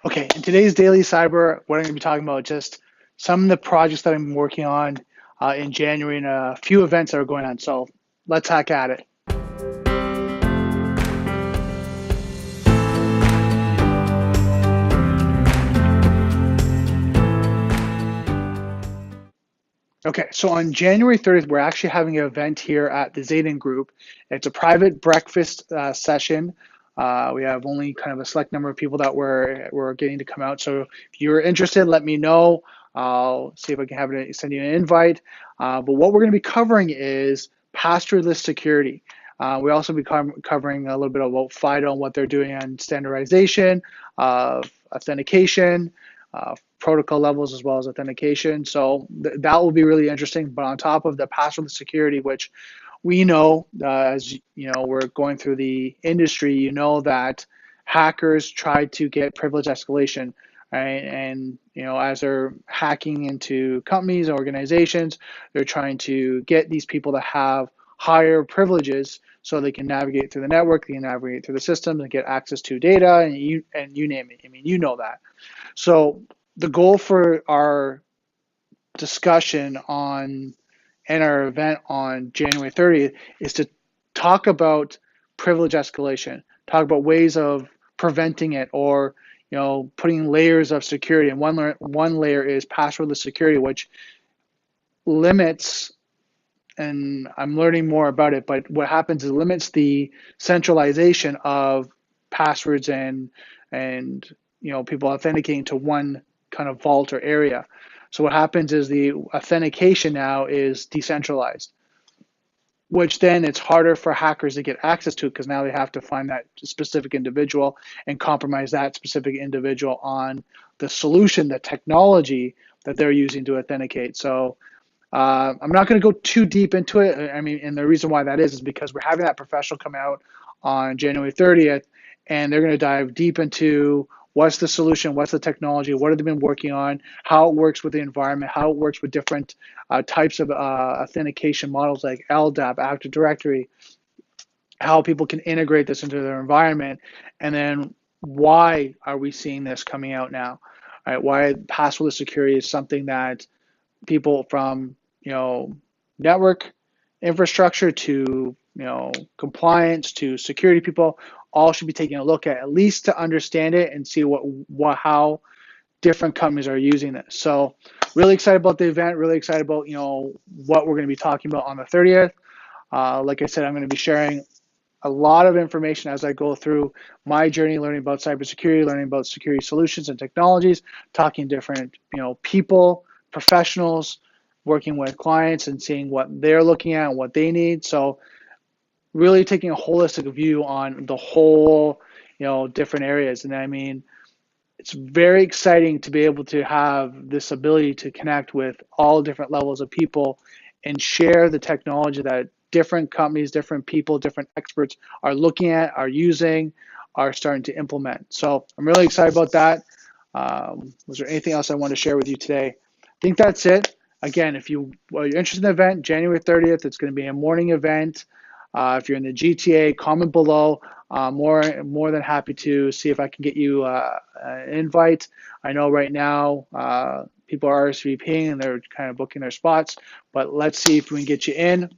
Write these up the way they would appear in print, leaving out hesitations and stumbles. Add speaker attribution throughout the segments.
Speaker 1: Okay, in today's Daily Cyber, what I'm going to be talking about just some of the projects that I'm working on in January and a few events that are going on. So let's hack at it. Okay, so on January 30th, we're actually having an event here at the Zadyn Group. It's a private breakfast session. We have only kind of a select number of people that we're getting to come out. So if you're interested, let me know. I'll see if I can send you an invite. But what we're going to be covering is passwordless security. We also be covering a little bit about FIDO and what they're doing on standardization, authentication, protocol levels as well as authentication. So that will be really interesting. But on top of the passwordless security, which we know, as you know, we're going through the industry, you know that hackers try to get privilege escalation, right? And you know, as they're hacking into companies and organizations, they're trying to get these people to have higher privileges so they can navigate through the network, they can navigate through the systems and get access to data, and you name it. I mean, you know that. So the goal for our discussion on and our event on January 30th is to talk about privilege escalation, talk about ways of preventing it, or you know, putting layers of security. And one layer is passwordless security, which limits, and I'm learning more about it, but what happens is it limits the centralization of passwords and you know, people authenticating to one kind of vault or area. So what happens is the authentication now is decentralized, which then it's harder for hackers to get access to because now they have to find that specific individual and compromise that specific individual on the solution, the technology that they're using to authenticate. So I'm not going to go too deep into it. I mean, and the reason why that is because we're having that professional come out on January 30th, and they're going to dive deep into what's the solution, what's the technology, what have they been working on, how it works with the environment, how it works with different types of authentication models like LDAP, Active Directory, how people can integrate this into their environment, and then why are we seeing this coming out now? All right, why passwordless security is something that people from you know network infrastructure to you know compliance to security people all should be taking a look at least to understand it and see what how different companies are using this. So really excited about the event, really excited about you know what we're going to be talking about on the 30th. Like I said, I'm going to be sharing a lot of information as I go through my journey, learning about cybersecurity, learning about security solutions and technologies, talking to different you know people, professionals, working with clients and seeing what they're looking at and what they need. So really taking a holistic view on the whole, you know, different areas. And I mean, it's very exciting to be able to have this ability to connect with all different levels of people and share the technology that different companies, different people, different experts are looking at, are using, are starting to implement. So I'm really excited about that. Was there anything else I want to share with you today? I think that's it. Again, if you're interested in the event, January 30th, it's going to be a morning event. If you're in the GTA, comment below. More than happy to see if I can get you an invite. I know right now people are RSVPing and they're kind of booking their spots, but let's see if we can get you in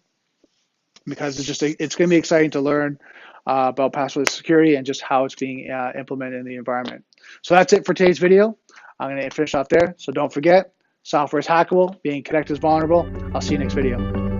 Speaker 1: because it's going to be exciting to learn about password security and just how it's being implemented in the environment. So that's it for today's video. I'm going to finish off there. So don't forget, software is hackable, being connected is vulnerable. I'll see you next video.